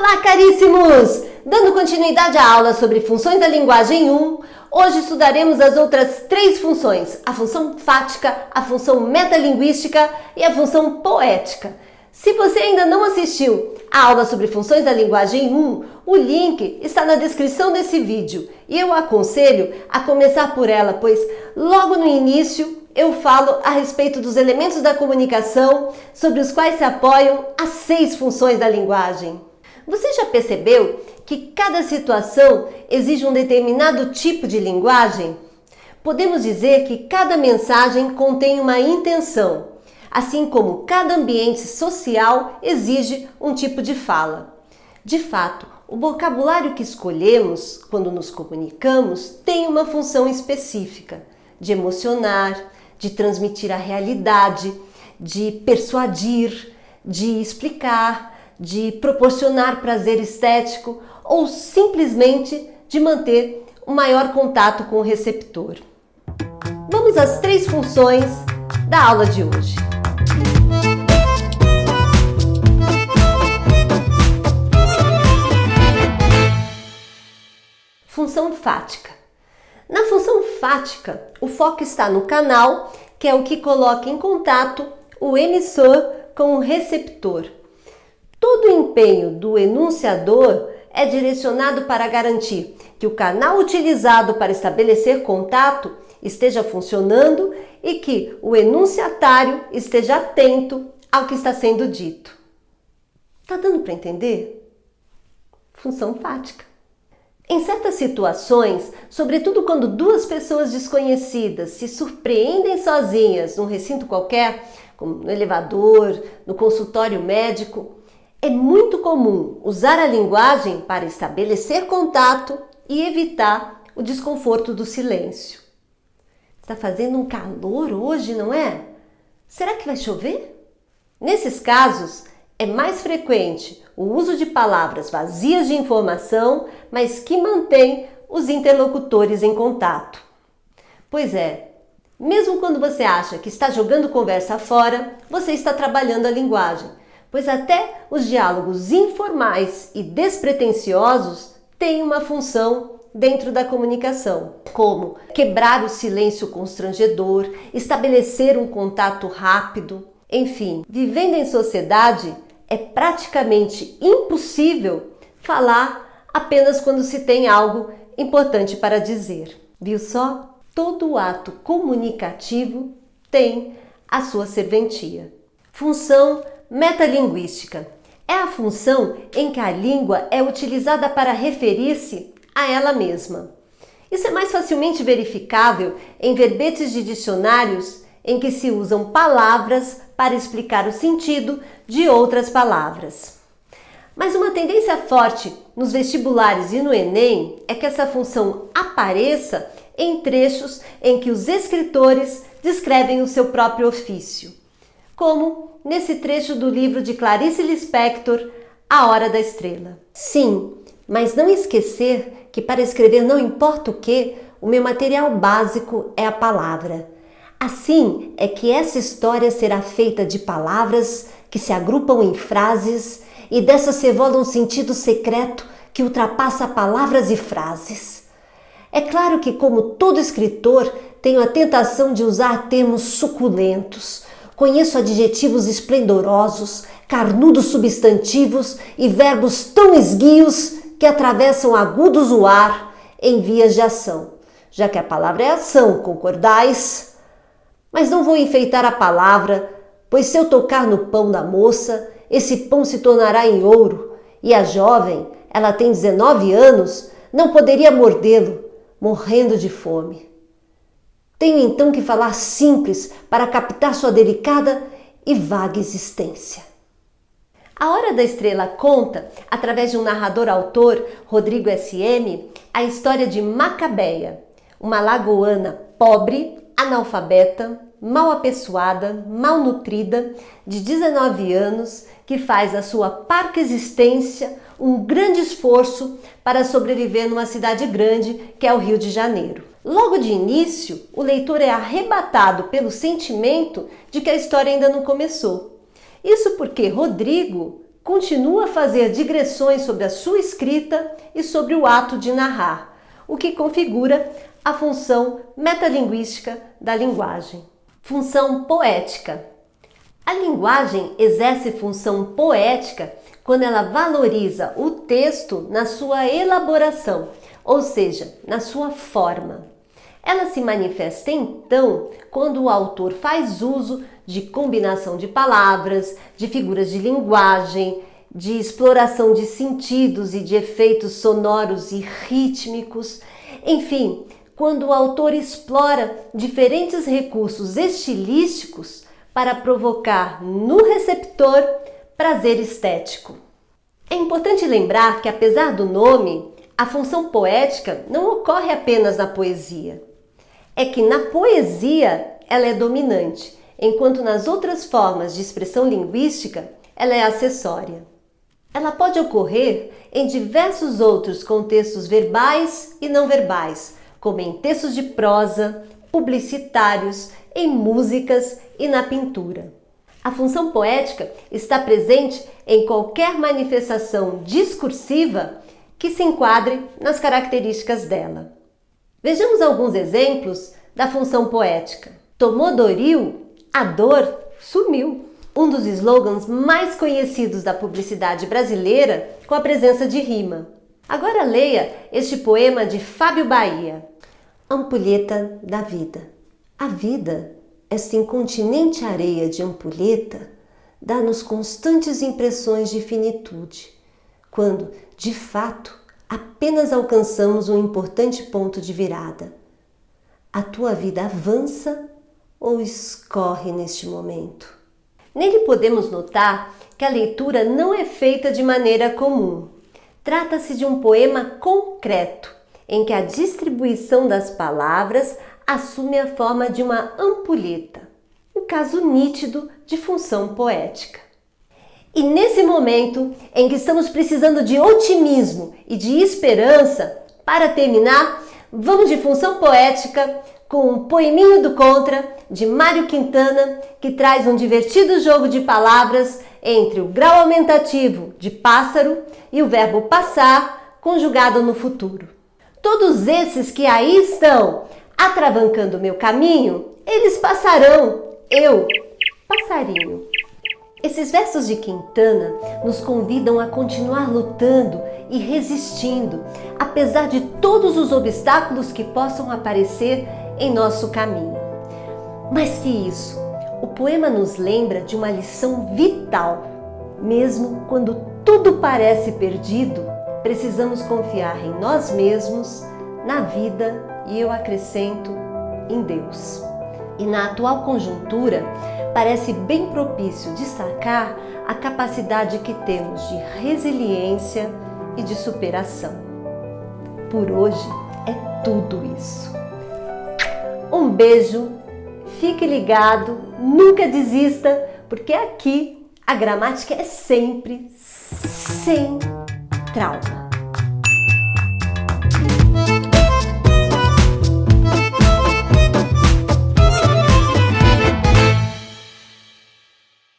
Olá, caríssimos! Dando continuidade à aula sobre funções da linguagem 1, hoje estudaremos as outras 3 funções, a função fática, a função metalinguística e a função poética. Se você ainda não assistiu a aula sobre funções da linguagem 1, o link está na descrição desse vídeo e eu aconselho a começar por ela, pois logo no início eu falo a respeito dos elementos da comunicação sobre os quais se apoiam as 6 funções da linguagem. Você já percebeu que cada situação exige um determinado tipo de linguagem? Podemos dizer que cada mensagem contém uma intenção, assim como cada ambiente social exige um tipo de fala. De fato, o vocabulário que escolhemos quando nos comunicamos tem uma função específica, de emocionar, de transmitir a realidade, de persuadir, de explicar, de proporcionar prazer estético ou simplesmente de manter um maior contato com o receptor. Vamos às 3 funções da aula de hoje. Função fática. Na função fática, o foco está no canal, que é o que coloca em contato o emissor com o receptor. Todo o empenho do enunciador é direcionado para garantir que o canal utilizado para estabelecer contato esteja funcionando e que o enunciatário esteja atento ao que está sendo dito. Tá dando para entender? Função fática. Em certas situações, sobretudo quando 2 pessoas desconhecidas se surpreendem sozinhas num recinto qualquer, como no elevador, no consultório médico, é muito comum usar a linguagem para estabelecer contato e evitar o desconforto do silêncio. Está fazendo um calor hoje, não é? Será que vai chover? Nesses casos, é mais frequente o uso de palavras vazias de informação, mas que mantém os interlocutores em contato. Pois é, mesmo quando você acha que está jogando conversa fora, você está trabalhando a linguagem, pois até os diálogos informais e despretensiosos têm uma função dentro da comunicação, como quebrar o silêncio constrangedor, estabelecer um contato rápido. Enfim, vivendo em sociedade, é praticamente impossível falar apenas quando se tem algo importante para dizer. Viu só? Todo ato comunicativo tem a sua serventia. Função metalinguística. É a função em que a língua é utilizada para referir-se a ela mesma. Isso é mais facilmente verificável em verbetes de dicionários em que se usam palavras para explicar o sentido de outras palavras. Mas uma tendência forte nos vestibulares e no Enem é que essa função apareça em trechos em que os escritores descrevem o seu próprio ofício, como nesse trecho do livro de Clarice Lispector, A Hora da Estrela. Sim, mas não esquecer que para escrever não importa o que, o meu material básico é a palavra. Assim é que essa história será feita de palavras que se agrupam em frases e dessas se evola um sentido secreto que ultrapassa palavras e frases. É claro que, como todo escritor, tenho a tentação de usar termos suculentos. Conheço adjetivos esplendorosos, carnudos substantivos e verbos tão esguios que atravessam agudos o ar em vias de ação. Já que a palavra é ação, concordais? Mas não vou enfeitar a palavra, pois se eu tocar no pão da moça, esse pão se tornará em ouro, e a jovem, ela tem 19 anos, não poderia mordê-lo, morrendo de fome. Tenho então que falar simples para captar sua delicada e vaga existência. A Hora da Estrela conta, através de um narrador-autor, Rodrigo S.M., a história de Macabeia, uma lagoana pobre, analfabeta, mal apessoada, mal nutrida, de 19 anos, que faz da sua parca existência um grande esforço para sobreviver numa cidade grande, que é o Rio de Janeiro. Logo de início, o leitor é arrebatado pelo sentimento de que a história ainda não começou. Isso porque Rodrigo continua a fazer digressões sobre a sua escrita e sobre o ato de narrar, o que configura a função metalinguística da linguagem. Função poética. A linguagem exerce função poética quando ela valoriza o texto na sua elaboração, ou seja, na sua forma. Ela se manifesta então quando o autor faz uso de combinação de palavras, de figuras de linguagem, de exploração de sentidos e de efeitos sonoros e rítmicos, enfim, quando o autor explora diferentes recursos estilísticos para provocar no receptor prazer estético. É importante lembrar que, apesar do nome, a função poética não ocorre apenas na poesia. É que na poesia ela é dominante, enquanto nas outras formas de expressão linguística ela é acessória. Ela pode ocorrer em diversos outros contextos verbais e não verbais, como em textos de prosa, publicitários, em músicas e na pintura. A função poética está presente em qualquer manifestação discursiva que se enquadre nas características dela. Vejamos alguns exemplos da função poética. Tomou Doril, a dor sumiu. Um dos slogans mais conhecidos da publicidade brasileira com a presença de rima. Agora leia este poema de Fábio Bahia. Ampulheta da vida. A vida, esta incontinente areia de ampulheta, dá-nos constantes impressões de finitude, quando, de fato, apenas alcançamos um importante ponto de virada. A tua vida avança ou escorre neste momento? Nele podemos notar que a leitura não é feita de maneira comum. Trata-se de um poema concreto, em que a distribuição das palavras assume a forma de uma ampulheta, um caso nítido de função poética. E nesse momento em que estamos precisando de otimismo e de esperança, para terminar, vamos de função poética com um poeminho do Contra, de Mário Quintana, que traz um divertido jogo de palavras entre o grau aumentativo de pássaro e o verbo passar, conjugado no futuro. Todos esses que aí estão atravancando meu caminho, eles passarão, eu, passarinho. Esses versos de Quintana nos convidam a continuar lutando e resistindo, apesar de todos os obstáculos que possam aparecer em nosso caminho. Mais que isso, o poema nos lembra de uma lição vital. Mesmo quando tudo parece perdido, precisamos confiar em nós mesmos, na vida e, eu acrescento, em Deus. E na atual conjuntura, parece bem propício destacar a capacidade que temos de resiliência e de superação. Por hoje é tudo isso. Um beijo, fique ligado, nunca desista, porque aqui a gramática é sempre sem trauma.